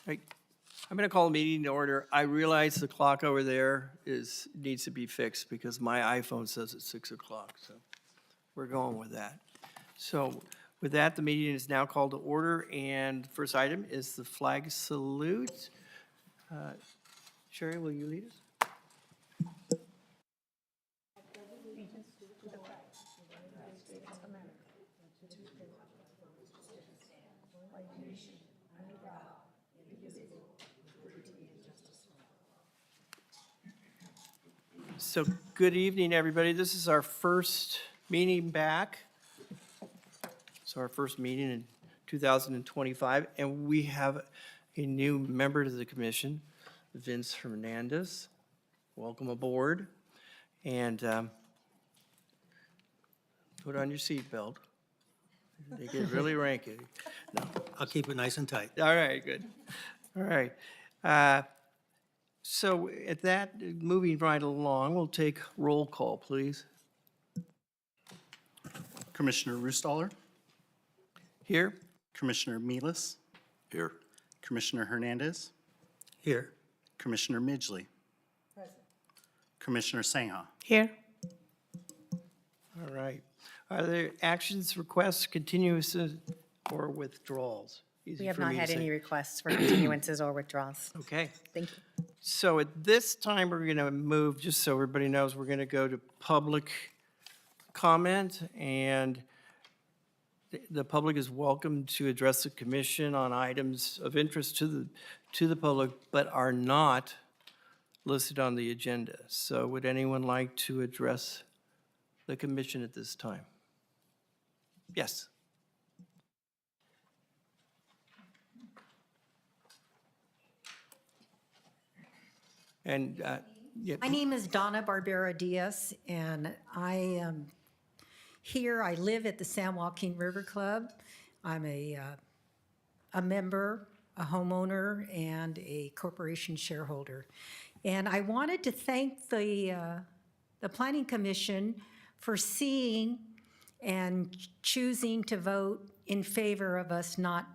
Right. I'm going to call the meeting to order. I realize the clock over there needs to be fixed because my iPhone says it's 6 o'clock, so we're going with that. So with that, the meeting is now called to order, and the first item is the flag salute. Sherry, will you lead us? So good evening, everybody. This is our first meeting back. It's our first meeting in 2025, and we have a new member to the commission, Vince Hernandez. Welcome aboard. And put on your seatbelt. They get really ranky. No. I'll keep it nice and tight. All right, good. All right. So at that, moving right along, we'll take roll call, please. Commissioner Roostaller, Here? Commissioner Mealis, Here. Commissioner Hernandez, Here. Commissioner Midgley, Commissioner Sangha. Here. All right. Are there actions, requests, continuances, or withdrawals? Easy We have for not me to had say. any requests for continuances or withdrawals. Okay. Thank you. So at this time, we're going to move, just so everybody knows, we're going to go to public comment, and the public is welcome to address the commission on items of interest to the public, but are not listed on the agenda. So would anyone like to address the commission at this time? Yes. And, yeah. My name is Donna Barbera Diaz, and I am here. I live at the San Joaquin River Club. I'm a member, a homeowner, and a corporation shareholder. And I wanted to thank the Planning Commission for seeing and choosing to vote in favor of us not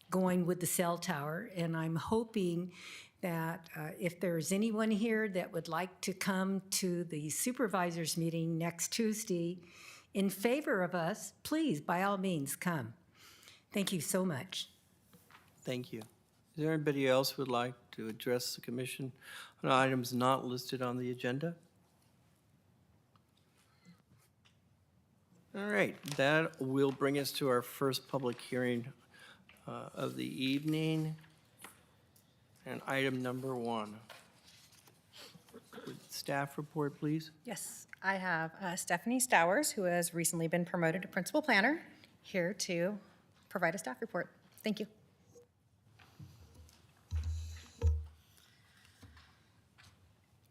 going with the cell tower. And I'm hoping that if there's anyone here that would like to come to the supervisors meeting next Tuesday in favor of us, please, by all means, come. Thank you so much. Thank you. Is there anybody else who would like to address the commission on items not listed on the agenda? All right, that will bring us to our first public hearing of the evening. And item number 1. Staff report, please. Yes, I have Stephanie Stowers, who has recently been promoted to principal planner, here to provide a staff report. Thank you.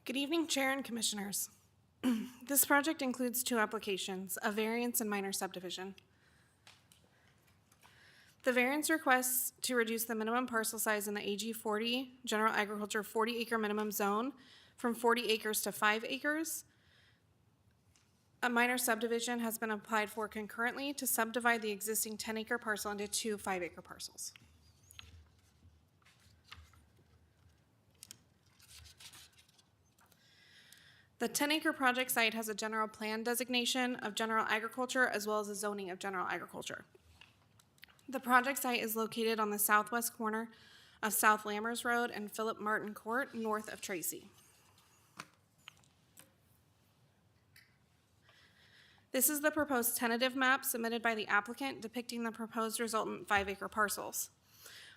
Good evening, Chair and Commissioners. This project includes 2 applications, a variance and minor subdivision. The variance requests to reduce the minimum parcel size in the AG 40 General Agriculture 40-acre minimum zone from 40 acres to 5 acres. A minor subdivision has been applied for concurrently to subdivide the existing 10-acre parcel into 2 5-acre parcels. The 10-acre project site has a general plan designation of general agriculture as well as a zoning of general agriculture. The project site is located on the southwest corner of South Lammers Road and Philip Martin Court, north of Tracy. This is the proposed tentative map submitted by the applicant depicting the proposed resultant 5-acre parcels.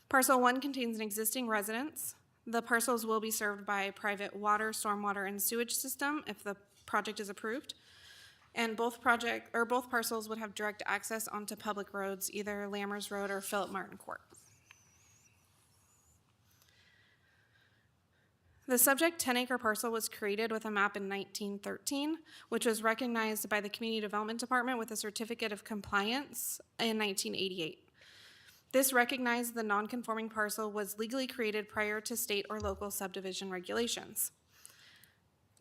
Parcel 1 contains an existing residence. The parcels will be served by a private water, stormwater, and sewage system if the project is approved. And both parcels would have direct access onto public roads, either Lammers Road or Philip Martin Court. The subject 10-acre parcel was created with a map in 1913, which was recognized by the Community Development Department with a certificate of compliance in 1988. This recognized the non-conforming parcel was legally created prior to state or local subdivision regulations.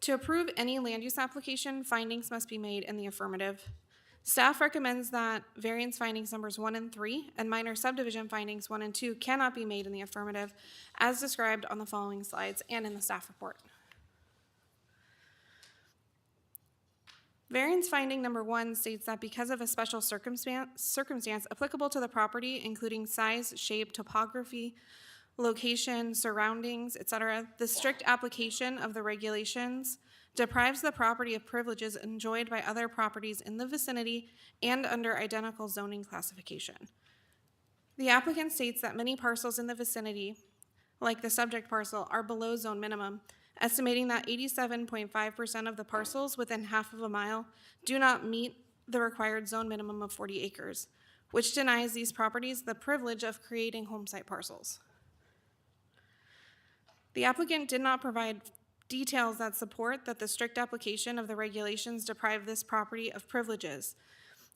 To approve any land use application, findings must be made in the affirmative. Staff recommends that variance findings numbers 1 and 3 and minor subdivision findings 1 and 2 cannot be made in the affirmative as described on the following slides and in the staff report. Variance finding number 1 states that because of a special circumstance applicable to the property, including size, shape, topography, location, surroundings, etc., the strict application of the regulations deprives the property of privileges enjoyed by other properties in the vicinity and under identical zoning classification. The applicant states that many parcels in the vicinity, like the subject parcel, are below zone minimum, estimating that 87.5% of the parcels within half of a mile do not meet the required zone minimum of 40 acres, which denies these properties the privilege of creating homesite parcels. The applicant did not provide details that support that the strict application of the regulations deprive this property of privileges,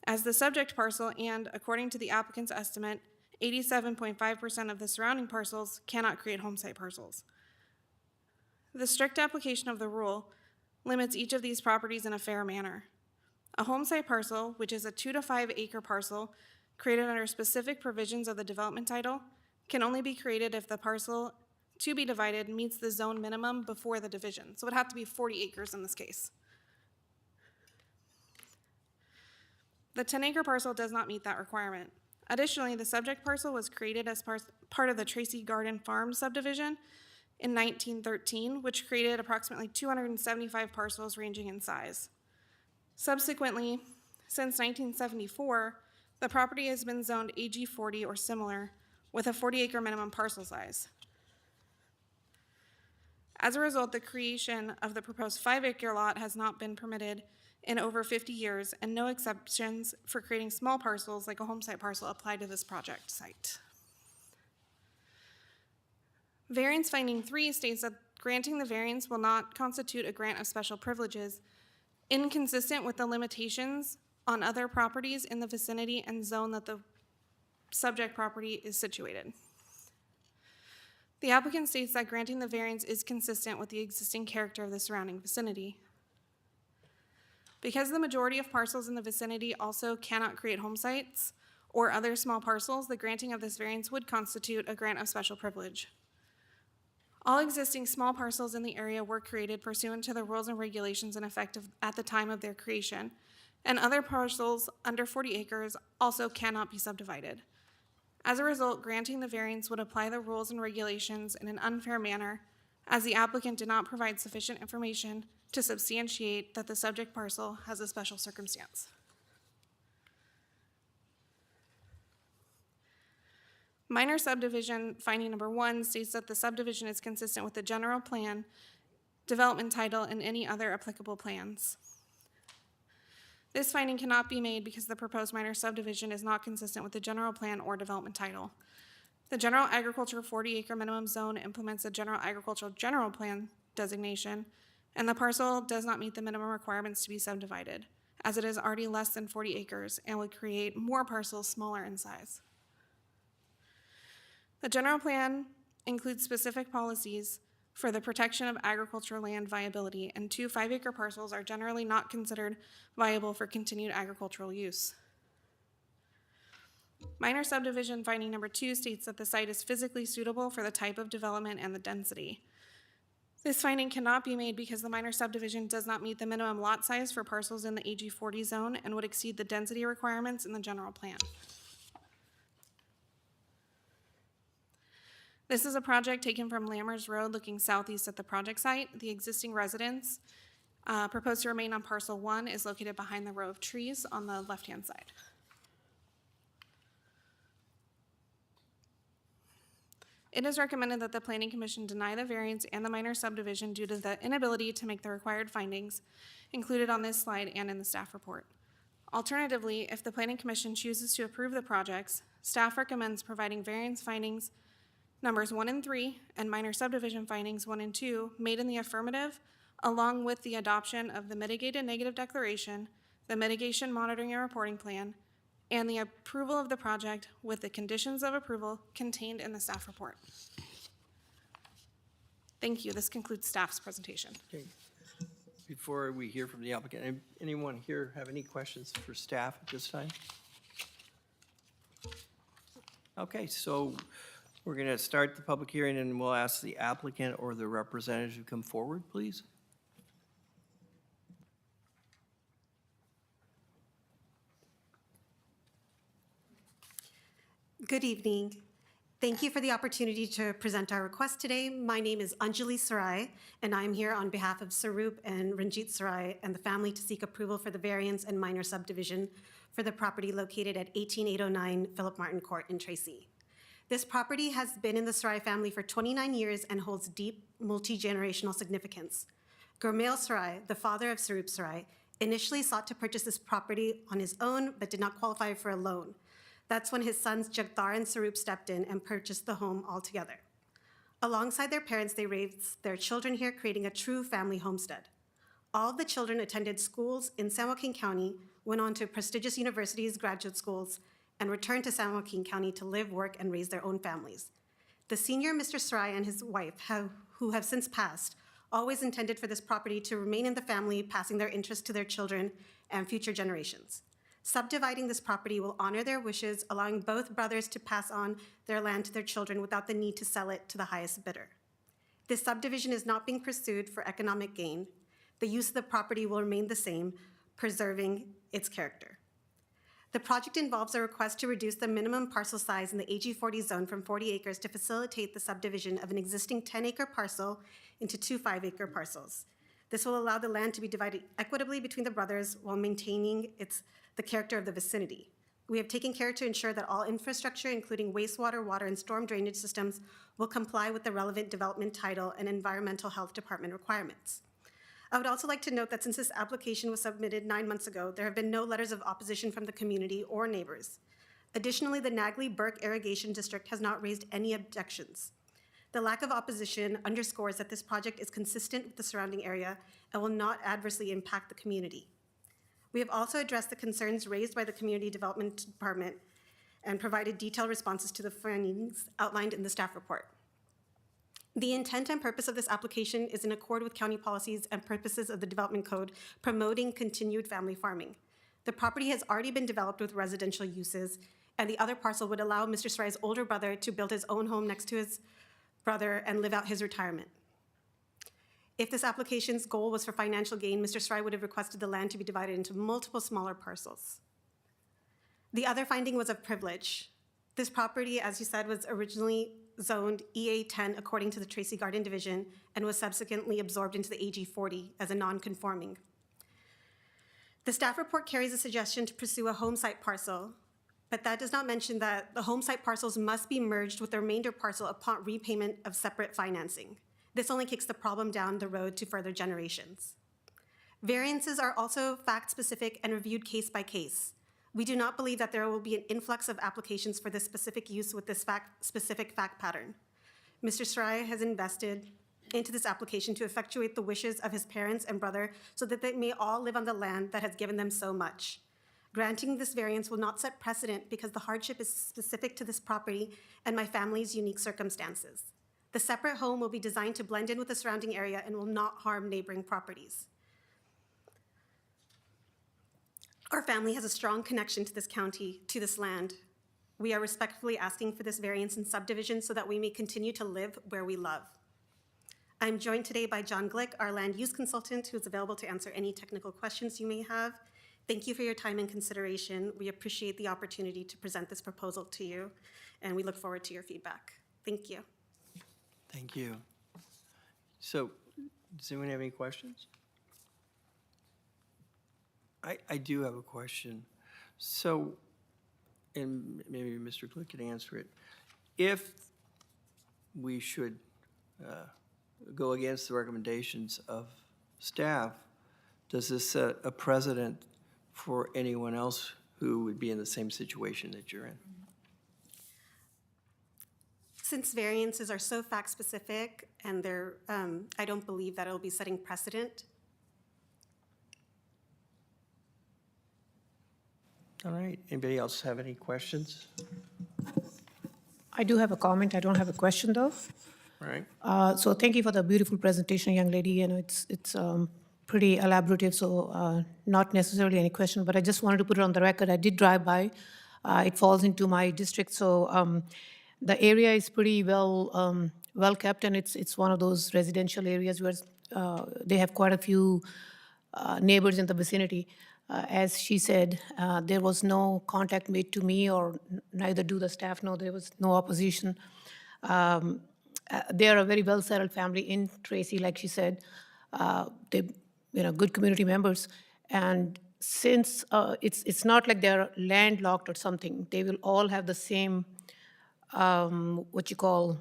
as the subject parcel and, according to the applicant's estimate, 87.5% of the surrounding parcels cannot create homesite parcels. The strict application of the rule limits each of these properties in a fair manner. A homesite parcel, which is a 2 to 5 acre parcel created under specific provisions of the development title, can only be created if the parcel to be divided meets the zone minimum before the division. So it would have to be 40 acres in this case. The 10-acre parcel does not meet that requirement. Additionally, the subject parcel was created as part of the Tracy Garden Farm subdivision in 1913, which created approximately 275 parcels ranging in size. Subsequently, since 1974, the property has been zoned AG 40 or similar with a 40-acre minimum parcel size. As a result, the creation of the proposed 5-acre lot has not been permitted in over 50 years, and no exceptions for creating small parcels like a homesite parcel apply to this project site. Variance finding 3 states that granting the variance will not constitute a grant of special privileges, inconsistent with the limitations on other properties in the vicinity and zone that the subject property is situated. The applicant states that granting the variance is consistent with the existing character of the surrounding vicinity. Because the majority of parcels in the vicinity also cannot create homesites or other small parcels, the granting of this variance would constitute a grant of special privilege. All existing small parcels in the area were created pursuant to the rules and regulations in effect at the time of their creation, and other parcels under 40 acres also cannot be subdivided. As a result, granting the variance would apply the rules and regulations in an unfair manner, as the applicant did not provide sufficient information to substantiate that the subject parcel has a special circumstance. Minor subdivision finding number 1 states that the subdivision is consistent with the general plan, development title, and any other applicable plans. This finding cannot be made because the proposed minor subdivision is not consistent with the general plan or development title. The general agriculture 40-acre minimum zone implements the general agricultural general plan designation, and the parcel does not meet the minimum requirements to be subdivided, as it is already less than 40 acres and would create more parcels smaller in size. The general plan includes specific policies for the protection of agricultural land viability, and 2 5-acre parcels are generally not considered viable for continued agricultural use. Minor subdivision finding number 2 states that the site is physically suitable for the type of development and the density. This finding cannot be made because the minor subdivision does not meet the minimum lot size for parcels in the AG 40 zone and would exceed the density requirements in the general plan. This is a project taken from Lammers Road looking southeast at the project site. The existing residence proposed to remain on parcel 1 is located behind the row of trees on the left-hand side. It is recommended that the Planning Commission deny the variance and the minor subdivision due to the inability to make the required findings included on this slide and in the staff report. Alternatively, if the Planning Commission chooses to approve the projects, staff recommends providing variance findings numbers 1 and 3 and minor subdivision findings 1 and 2 made in the affirmative, along with the adoption of the mitigated negative declaration, the mitigation monitoring and reporting plan, and the approval of the project with the conditions of approval contained in the staff report. Thank you. This concludes staff's presentation. Okay. before we hear from the applicant, anyone here have any questions for staff at this time? Okay, so we're going to start the public hearing, and we'll ask the applicant or the representative to come forward, please. Good evening. Thank you for the opportunity to present our request today. My name is Anjali Sarai, and I'm here on behalf of Sarup and Ranjit Sarai and the family to seek approval for the variance and minor subdivision for the property located at 18809 Philip Martin Court in Tracy. This property has been in the Sarai family for 29 years and holds deep multi-generational significance. Gurmail Sarai, the father of Sarup Sarai, initially sought to purchase this property on his own but did not qualify for a loan. That's when his sons Jagtar and Sarup stepped in and purchased the home altogether. Alongside their parents, they raised their children here, creating a true family homestead. All of the children attended schools in San Joaquin County, went on to prestigious universities, graduate schools, and returned to San Joaquin County to live, work, and raise their own families. The senior Mr. Sarai and his wife, who have since passed, always intended for this property to remain in the family, passing their interest to their children and future generations. Subdividing this property will honor their wishes, allowing both brothers to pass on their land to their children without the need to sell it to the highest bidder. This subdivision is not being pursued for economic gain. The use of the property will remain the same, preserving its character. The project involves a request to reduce the minimum parcel size in the AG40 zone from 40 acres to facilitate the subdivision of an existing 10-acre parcel into 2 5-acre parcels. This will allow the land to be divided equitably between the brothers while maintaining the character of the vicinity. We have taken care to ensure that all infrastructure, including wastewater, water, and storm drainage systems, will comply with the relevant development title and environmental health department requirements. I would also like to note that since this application was submitted 9 months ago, there have been no letters of opposition from the community or neighbors. Additionally, the Nagley-Burke Irrigation District has not raised any objections. The lack of opposition underscores that this project is consistent with the surrounding area and will not adversely impact the community. We have also addressed the concerns raised by the Community Development Department and provided detailed responses to the findings outlined in the staff report. The intent and purpose of this application is in accord with county policies and purposes of the Development Code promoting continued family farming. The property has already been developed with residential uses, and the other parcel would allow Mr. Sarai's older brother to build his own home next to his brother and live out his retirement. If this application's goal was for financial gain, Mr. Sarai would have requested the land to be divided into multiple smaller parcels. The other finding was of privilege. This property, as you said, was originally zoned EA10 according to the Tracy Garden Division and was subsequently absorbed into the AG40 as a non-conforming. The staff report carries a suggestion to pursue a home site parcel, but that does not mention that the home site parcels must be merged with the remainder parcel upon repayment of separate financing. This only kicks the problem down the road to further generations. Variances are also fact-specific and reviewed case by case. We do not believe that there will be an influx of applications for this specific use with this specific fact pattern. Mr. Sarai has invested into this application to effectuate the wishes of his parents and brother so that they may all live on the land that has given them so much. Granting this variance will not set precedent because the hardship is specific to this property and my family's unique circumstances. The separate home will be designed to blend in with the surrounding area and will not harm neighboring properties. Our family has a strong connection to this county, to this land. We are respectfully asking for this variance and subdivision so that we may continue to live where we love. I'm joined today by John Glick, our land use consultant, who is available to answer any technical questions you may have. Thank you for your time and consideration. We appreciate the opportunity to present this proposal to you, and we look forward to your feedback. Thank you. Thank you. So, does anyone have any questions? I do have a question. So, and maybe Mr. Glick can answer it. If we should go against the recommendations of staff, does this set a precedent for anyone else who would be in the same situation that you're in? Since variances are so fact-specific and they're, I don't believe that it'll be setting precedent. All right, anybody else have any questions? I do have a comment. I don't have a question, though. All right, So thank you for the beautiful presentation, young lady. You know, it's pretty elaborative, so not necessarily any question, but I just wanted to put it on the record. I did drive by. It falls into my district, so the area is pretty well kept, and it's one of those residential areas where they have quite a few neighbors in the vicinity. As she said, there was no contact made to me, or neither do the staff know. There was no opposition. They are a very well-settled family in Tracy, like she said. They, good community members. And since it's not like they're landlocked or something, they will all have the same, what you call,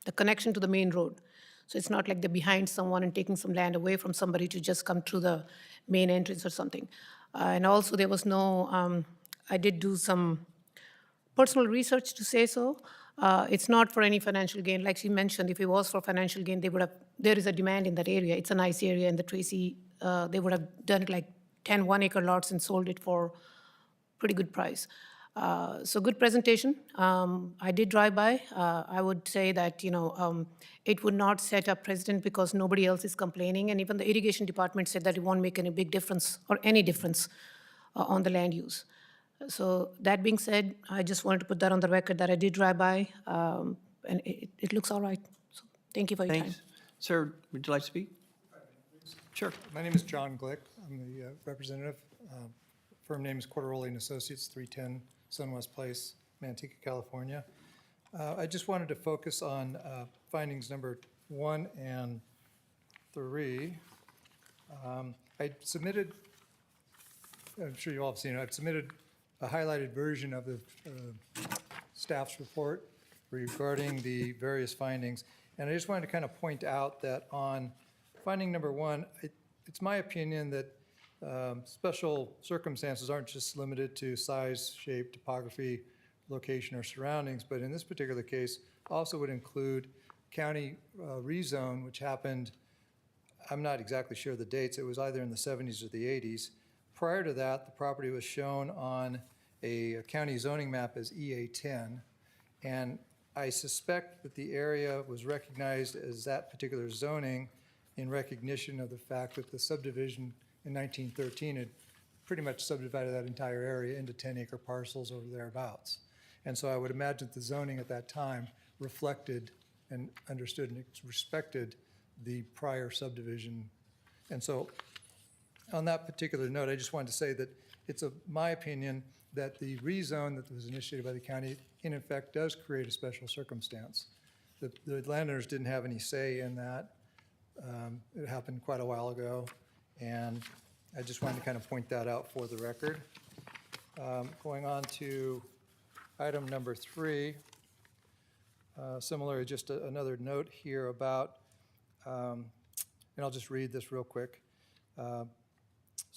the connection to the main road. So it's not like they're behind someone and taking some land away from somebody to just come through the main entrance or something. And also there was no, I did do some personal research to say so. It's not for any financial gain. Like she mentioned, if it was for financial gain, they would have, there is a demand in that area. It's a nice area, and the Tracy, they would have done it like 10 one-acre lots and sold it for pretty good price. So good presentation. I did drive by. I would say that, it would not set a precedent because nobody else is complaining, and even the irrigation department said that it won't make any big difference or any difference on the land use. So that being said, I just wanted to put that on the record that I did drive by, and it looks all right. So thank you for your time. Thanks. Sir, would you like to speak? Sure. My name is John Glick. I'm the representative. Firm name is Corderoli and Associates, 310 Sunwest Place, Manteca, California. I just wanted to focus on findings number 1 and 3. I submitted, I'm sure you all have seen it, I've submitted a highlighted version of the staff's report regarding the various findings. And I just wanted to kind of point out that on finding number 1, it's my opinion that special circumstances aren't just limited to size, shape, topography, location, or surroundings, but in this particular case also would include county rezone, which happened, I'm not exactly sure the dates, it was either in the 70s or the 80s. Prior to that, the property was shown on a county zoning map as EA10, and I suspect that the area was recognized as that particular zoning in recognition of the fact that the subdivision in 1913 had pretty much subdivided that entire area into 10-acre parcels or thereabouts. And so I would imagine that the zoning at that time reflected and understood and respected the prior subdivision. And so on that particular note, I just wanted to say that it's my opinion that the rezone that was initiated by the county in effect does create a special circumstance. The landowners didn't have any say in that. It happened quite a while ago, and I just wanted to kind of point that out for the record. Going on to item number 3, similar, just another note here about, and I'll just read this real quick. San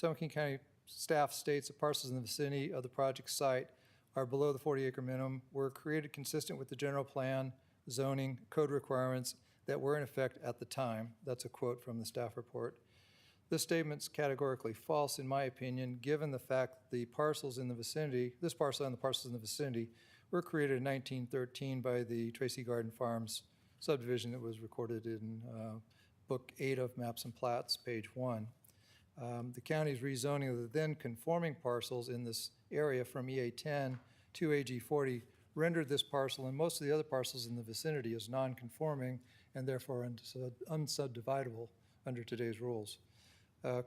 Joaquin County staff states that parcels in the vicinity of the project site are below the 40-acre minimum, were created consistent with the general plan, zoning, code requirements that were in effect at the time. That's a quote from the staff report. This statement's categorically false, in my opinion, given the fact the parcels in the vicinity, this parcel and the parcels in the vicinity, were created in 1913 by the Tracy Garden Farms subdivision that was recorded in Book 8 of Maps and Plats, page 1. The county's rezoning of the then conforming parcels in this area from EA10 to AG40 rendered this parcel and most of the other parcels in the vicinity as non-conforming and therefore unsubdividable under today's rules.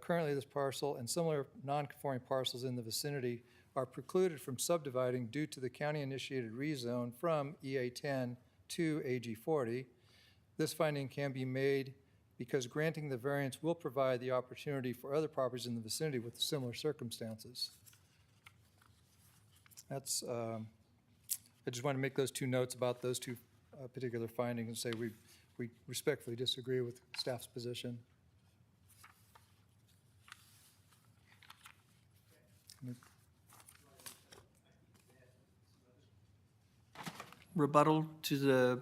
Currently, this parcel and similar non-conforming parcels in the vicinity are precluded from subdividing due to the county-initiated rezone from EA10 to AG40. This finding can be made because granting the variance will provide the opportunity for other properties in the vicinity with similar circumstances. That's, I just want to make those 2 notes about those 2 particular findings and say we respectfully disagree with staff's position. Rebuttal to the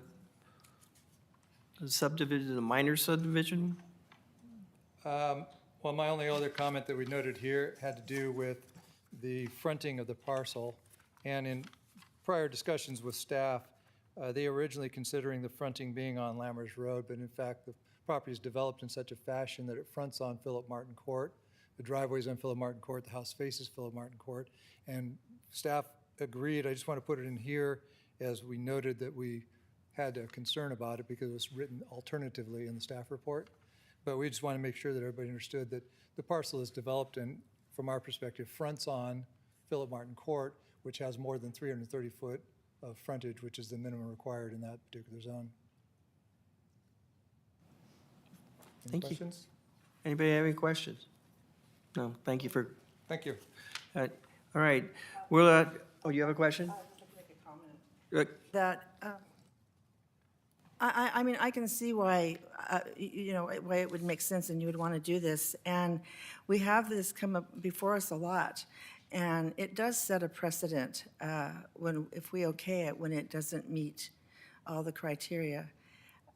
subdivision, the minor subdivision? Well, my only other comment that we noted here had to do with the fronting of the parcel. And in prior discussions with staff, they were originally considering the fronting being on Lammers Road, but in fact, the property is developed in such a fashion that it fronts on Philip Martin Court. The driveway's on Philip Martin Court, the house faces Philip Martin Court, and staff agreed. I just want to put it in here as we noted that we had a concern about it because it was written alternatively in the staff report. But we just want to make sure that everybody understood that the parcel is developed and, from our perspective, fronts on Philip Martin Court, which has more than 330 foot of frontage, which is the minimum required in that particular zone. Any Thank you. questions? Anybody have any questions? No, thank you for, Thank you. all right. We'll, oh, you have a question? That, I mean, I can see why, why it would make sense and you would want to do this. And we have this come up before us a lot. And it does set a precedent if we okay it, when it doesn't meet all the criteria.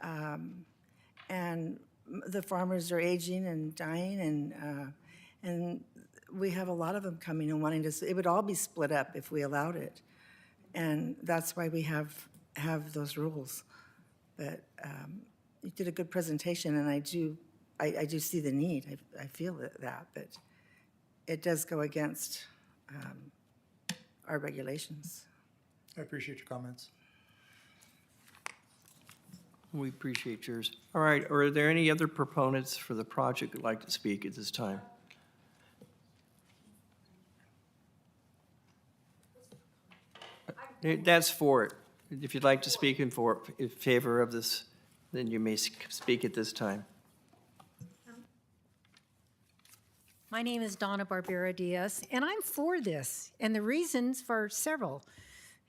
And the farmers are aging and dying, and we have a lot of them coming and wanting to, it would all be split up if we allowed it. And that's why we have those rules. But you did a good presentation, and I do see the need. I feel that, but it does go against our regulations. I appreciate your comments. We appreciate yours. All right, are there any other proponents for the project who'd like to speak at this time? That's for it. If you'd like to speak in favor of this, then you may speak at this time. My name is Donna Barbera Diaz, and I'm for this, and the reasons for several.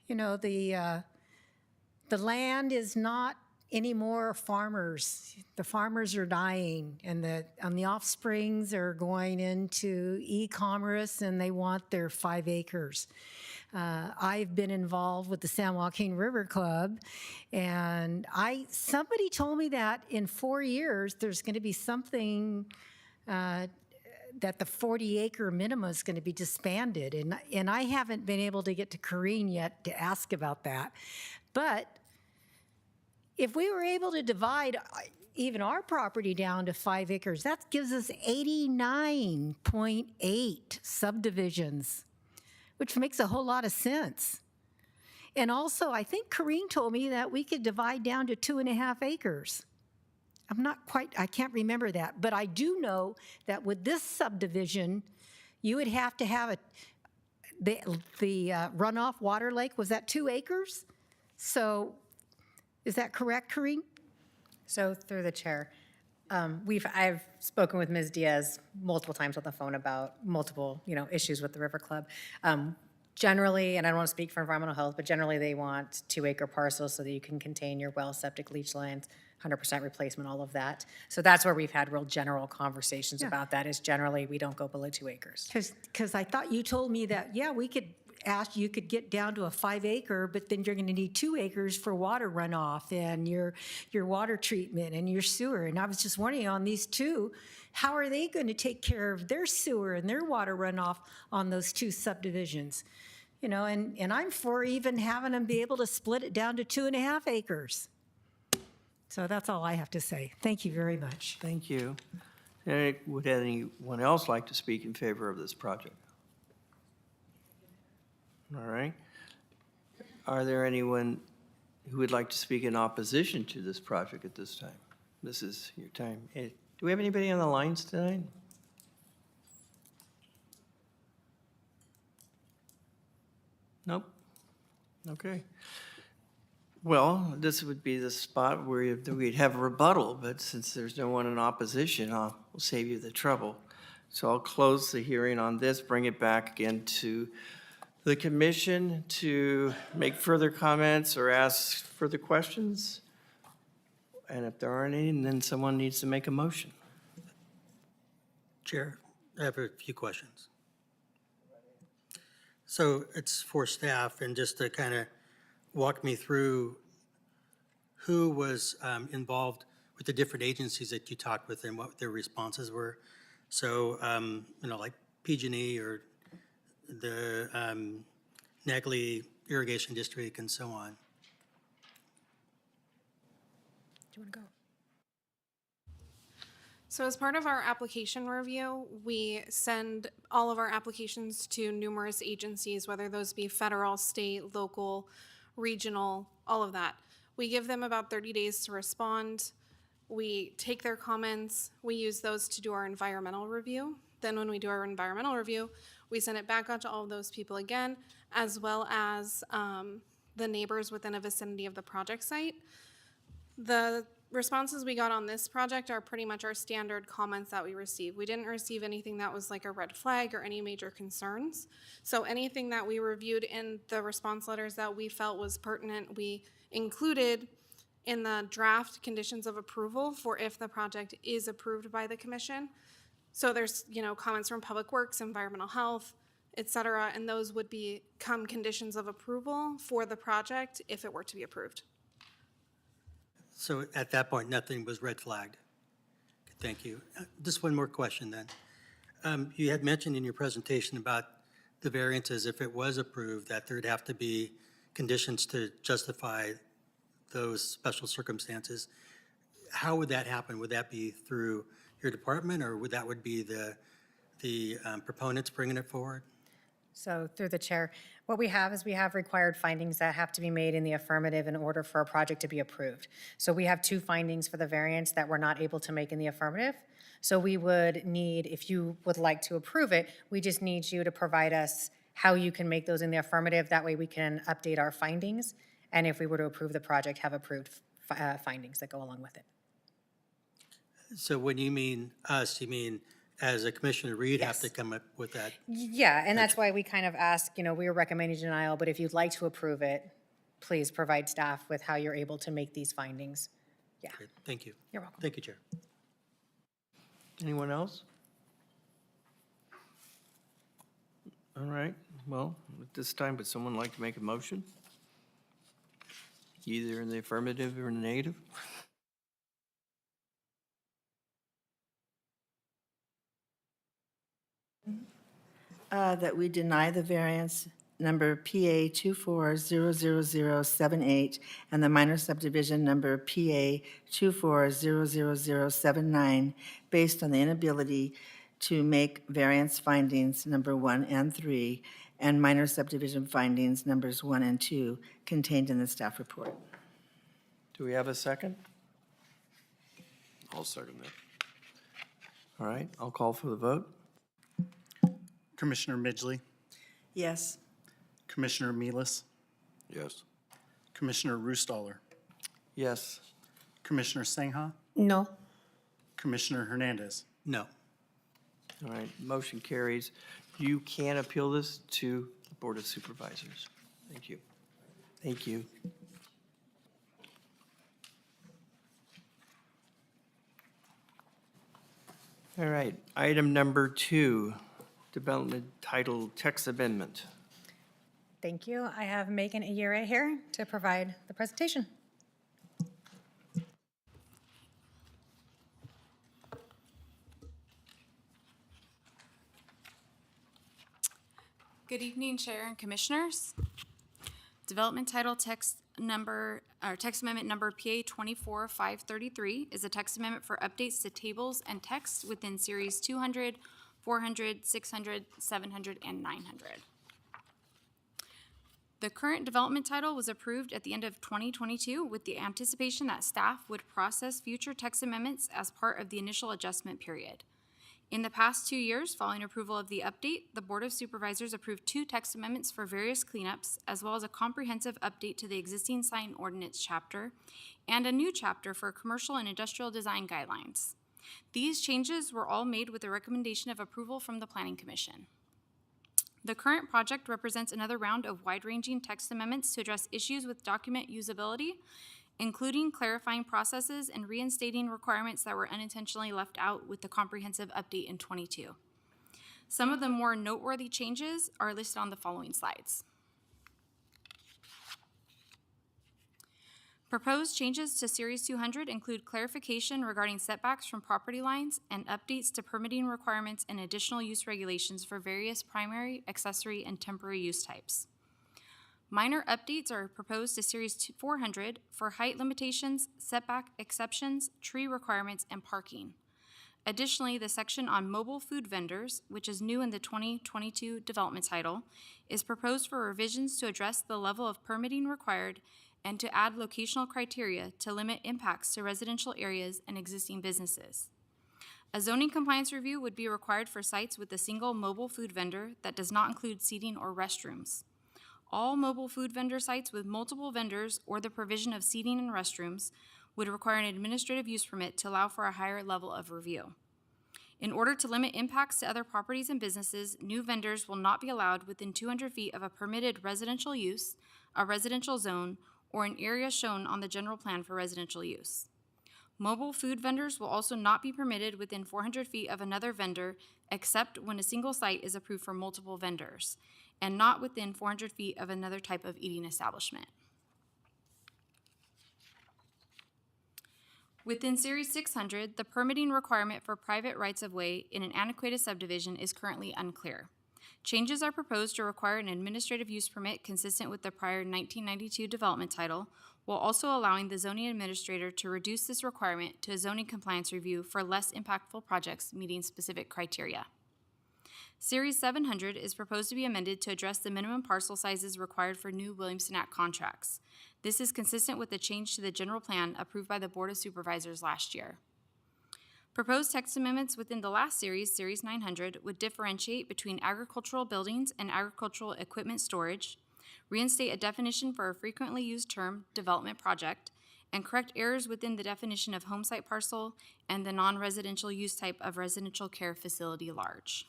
You know, the land is not anymore farmers. The farmers are dying, and the offsprings are going into e-commerce, and they want their 5 acres. I've been involved with the San Joaquin River Club, and somebody told me that in 4 years there's going to be something that the 40-acre minimum is going to be disbanded, and I haven't been able to get to Corrine yet to ask about that. But if we were able to divide even our property down to 5 acres, that gives us 89.8 subdivisions, which makes a whole lot of sense. And also, I think Corrine told me that we could divide down to 2.5 acres. I can't remember that, but I do know that with this subdivision, you would have to have the runoff water lake, was that 2 acres? So is that correct, Corrine? So through the chair, I've spoken with Ms. Diaz multiple times on the phone about multiple, issues with the River Club. Generally, and I don't want to speak for environmental health, but generally they want 2-acre parcels so that you can contain your well, septic, leach lines, 100% replacement, all of that. So that's where we've had real general conversations about that, is generally we don't go below 2 acres. Because I thought you told me that, yeah, we could ask, you could get down to a 5 acre, but then you're going to need 2 acres for water runoff and your water treatment and your sewer. And I was just wondering, on these two, how are they going to take care of their sewer and their water runoff on those 2 subdivisions? And I'm for even having them be able to split it down to 2.5 acres. So that's all I have to say. Thank you very much. Thank you. Would anyone else like to speak in favor of this project? All right. Are there anyone who would like to speak in opposition to this project at this time? This is your time. Do we have anybody on the lines tonight? Nope. Okay. Well, this would be the spot where we'd have a rebuttal, but since there's no one in opposition, we'll save you the trouble. So I'll close the hearing on this, bring it back again to the commission to make further comments or ask further questions. And if there aren't any, then someone needs to make a motion. Chair, I have a few questions. So it's for staff, and just to kind of walk me through who was involved with the different agencies that you talked with and what their responses were. So, like PG&E or the Negley Irrigation District and so on. Do you want to go? So as part of our application review, we send all of our applications to numerous agencies, whether those be federal, state, local, regional, all of that. We give them about 30 days to respond. We take their comments, we use those to do our environmental review. Then when we do our environmental review, we send it back out to all of those people again, as well as the neighbors within a vicinity of the project site. The responses we got on this project are pretty much our standard comments that we receive. We didn't receive anything that was like a red flag or any major concerns. So anything that we reviewed in the response letters that we felt was pertinent, we included in the draft conditions of approval for if the project is approved by the commission. So there's, comments from Public Works, Environmental Health, et cetera, and those would become conditions of approval for the project if it were to be approved. So at that point, nothing was red flagged? Thank you. Just one more question then. You had mentioned in your presentation about the variances, if it was approved, that there'd have to be conditions to justify those special circumstances. How would that happen? Would that be through your department, or would that be the proponents bringing it forward? So through the chair, what we have is we have required findings that have to be made in the affirmative in order for a project to be approved. So we have 2 findings for the variance that we're not able to make in the affirmative. So we would need, if you would like to approve it, we just need you to provide us how you can make those in the affirmative. That way we can update our findings. And if we were to approve the project, have approved findings that go along with it. So when you mean us, you mean as a commissioner, we'd have to come up with that? Yeah, and that's why we kind of ask, we are recommending denial, but if you'd like to approve it, please provide staff with how you're able to make these findings. Yeah, Great. Thank you. you're welcome. Thank you, Chair. Anyone else? All right, well, at this time, would someone like to make a motion? Either in the affirmative or in the negative? That we deny the variance number PA 2400078 and the minor subdivision number PA 2400079 based on the inability to make variance findings number 1 and 3 and minor subdivision findings numbers 1 and 2 contained in the staff report. Do we have a second? I'll second that. All right, I'll call for the vote. Commissioner Midgley, Yes. Commissioner Milas, Yes. Commissioner Rustaller, Yes. Commissioner Sangha, No. Commissioner Hernandez. No. All right, motion carries. You can appeal this to the Board of Supervisors. Thank you. Thank you. All right, item number 2, development title text amendment. Thank you. I have Megan Ayure here to provide the presentation. Good evening, Chair and Commissioners. Development title text amendment number PA 24533 is a text amendment for updates to tables and text within Series 200, 400, 600, 700, and 900. The current development title was approved at the end of 2022 with the anticipation that staff would process future text amendments as part of the initial adjustment period. In the past 2 years, following approval of the update, the Board of Supervisors approved 2 text amendments for various cleanups, as well as a comprehensive update to the existing sign ordinance chapter and a new chapter for commercial and industrial design guidelines. These changes were all made with the recommendation of approval from the Planning Commission. The current project represents another round of wide-ranging text amendments to address issues with document usability, including clarifying processes and reinstating requirements that were unintentionally left out with the comprehensive update in 22. Some of the more noteworthy changes are listed on the following slides. Proposed changes to Series 200 include clarification regarding setbacks from property lines and updates to permitting requirements and additional use regulations for various primary, accessory, and temporary use types. Minor updates are proposed to Series 400 for height limitations, setback exceptions, tree requirements, and parking. Additionally, the section on mobile food vendors, which is new in the 2022 development title, is proposed for revisions to address the level of permitting required and to add locational criteria to limit impacts to residential areas and existing businesses. A zoning compliance review would be required for sites with a single mobile food vendor that does not include seating or restrooms. All mobile food vendor sites with multiple vendors or the provision of seating and restrooms would require an administrative use permit to allow for a higher level of review. In order to limit impacts to other properties and businesses, new vendors will not be allowed within 200 feet of a permitted residential use, a residential zone, or an area shown on the general plan for residential use. Mobile food vendors will also not be permitted within 400 feet of another vendor except when a single site is approved for multiple vendors, and not within 400 feet of another type of eating establishment. Within Series 600, the permitting requirement for private rights-of-way in an antiquated subdivision is currently unclear. Changes are proposed to require an administrative use permit consistent with the prior 1992 development title, while also allowing the zoning administrator to reduce this requirement to a zoning compliance review for less impactful projects meeting specific criteria. Series 700 is proposed to be amended to address the minimum parcel sizes required for new Williamson Act contracts. This is consistent with the change to the general plan approved by the Board of Supervisors last year. Proposed text amendments within the last series, Series 900, would differentiate between agricultural buildings and agricultural equipment storage, reinstate a definition for a frequently used term, development project, and correct errors within the definition of homesite parcel and the non-residential use type of residential care facility large.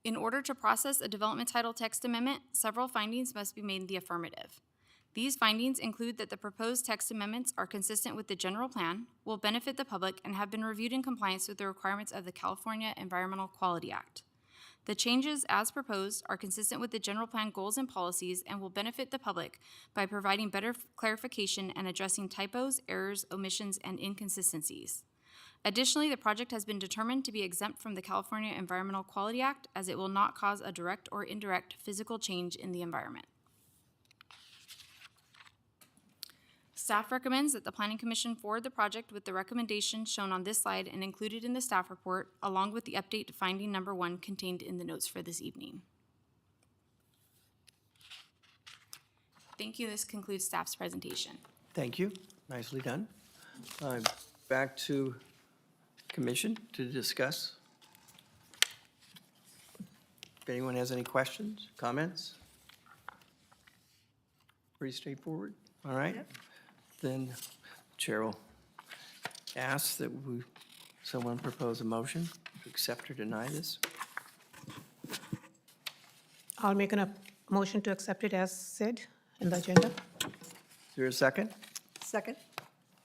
In order to process a development title text amendment, several findings must be made in the affirmative. These findings include that the proposed text amendments are consistent with the general plan, will benefit the public, and have been reviewed in compliance with the requirements of the California Environmental Quality Act. The changes as proposed are consistent with the general plan goals and policies and will benefit the public by providing better clarification and addressing typos, errors, omissions, and inconsistencies. Additionally, the project has been determined to be exempt from the California Environmental Quality Act as it will not cause a direct or indirect physical change in the environment. Staff recommends that the Planning Commission forward the project with the recommendations shown on this slide and included in the staff report, along with the update to finding number 1 contained in the notes for this evening. Thank you. This concludes staff's presentation. Thank you. Nicely done. Back to commission to discuss. If anyone has any questions, comments? Pretty straightforward. All right. Then Chair will ask that someone propose a motion to accept or deny this. I'll make a motion to accept it as said in the agenda. Is there a second? Second?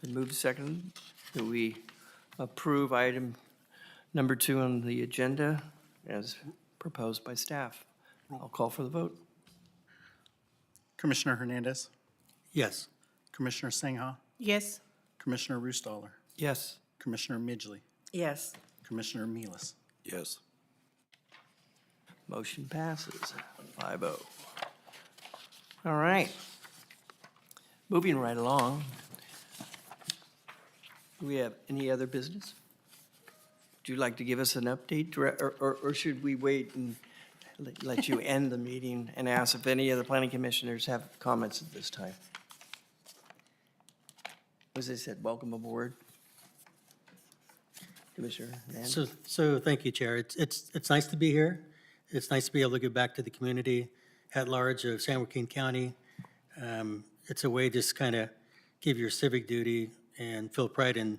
Been moved second that we approve item number 2 on the agenda as proposed by staff. I'll call for the vote. Commissioner Hernandez, Yes. Commissioner Singha, Yes. Commissioner Roostaller, Yes. Commissioner Midgley, Yes. Commissioner Milas. Yes. Motion passes 5-0. All right. Moving right along. Do we have any other business? Would you like to give us an update, or should we wait and let you end the meeting and ask if any of the planning commissioners have comments at this time? As I said, welcome aboard. Commissioner Hernandez. So thank you, Chair. It's nice to be here. It's nice to be able to give back to the community at large of San Joaquin County. It's a way just kind of give your civic duty and feel pride in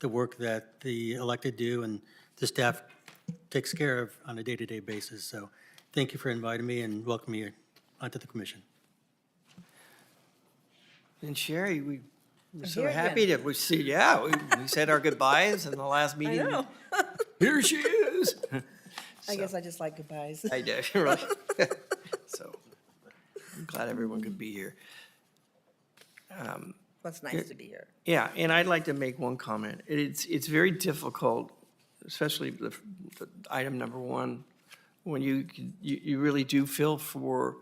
the work that the elected do and the staff takes care of on a day-to-day basis. So thank you for inviting me and welcoming me onto the commission. And Sherry, we're so here happy to see, yeah, we said our goodbyes in the last meeting. know. Here she is. I guess I just like goodbyes. I do, right? So I'm glad everyone could be here. Well, it's nice to be here. Yeah, and I'd like to make one comment. It's very difficult, especially the item number 1, when you really do feel for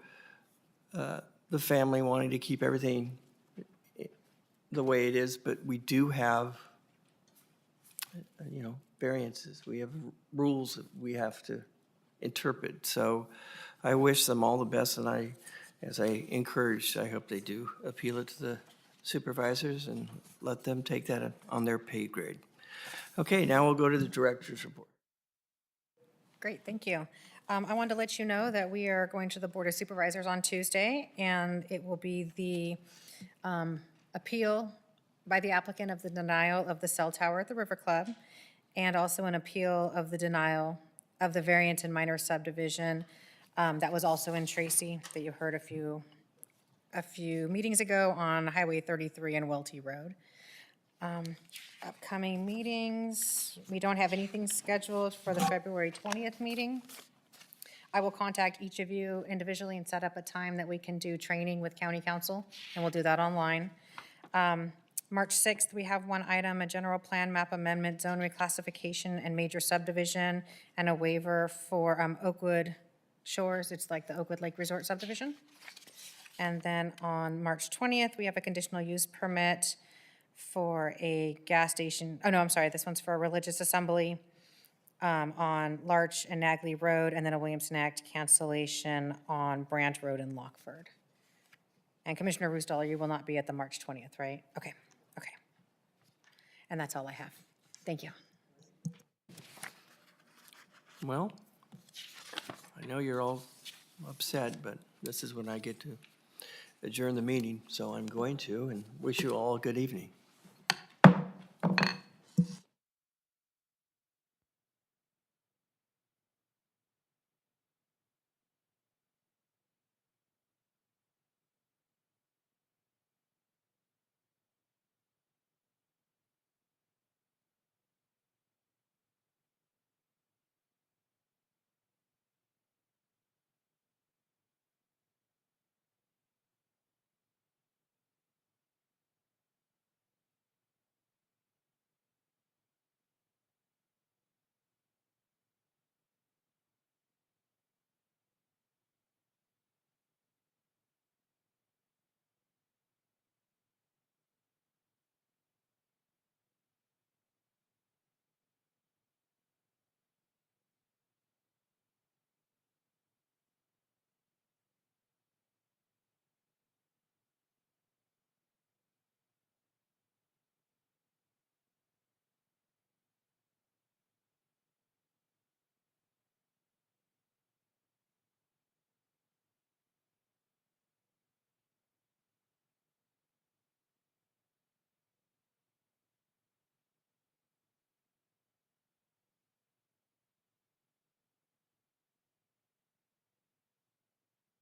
the family wanting to keep everything the way it is, but we do have variances. We have rules that we have to interpret. So I wish them all the best, and as I encouraged, I hope they do appeal it to the supervisors and let them take that on their pay grade. Okay, now we'll go to the director's report. Great, thank you. I wanted to let you know that we are going to the Board of Supervisors on Tuesday, and it will be the appeal by the applicant of the denial of the cell tower at the River Club, and also an appeal of the denial of the variant and minor subdivision that was also in Tracy, that you heard a few meetings ago on Highway 33 and Welty Road. Upcoming meetings, we don't have anything scheduled for the February 20th meeting. I will contact each of you individually and set up a time that we can do training with county council, and we'll do that online. March 6th, we have one item, a general plan map amendment, zone reclassification and major subdivision, and a waiver for Oakwood Shores. It's like the Oakwood Lake Resort subdivision. And then on March 20th, we have a conditional use permit for a gas station. Oh, no, I'm sorry. This one's for a religious assembly on Larch and Nagley Road, and then a Williamson Act cancellation on Branch Road in Lockford. And Commissioner Roostaller, you will not be at the March 20th, right? Okay, okay. And that's all I have. Thank you. Well, I know you're all upset, but this is when I get to adjourn the meeting, so I'm going to, and wish you all a good evening.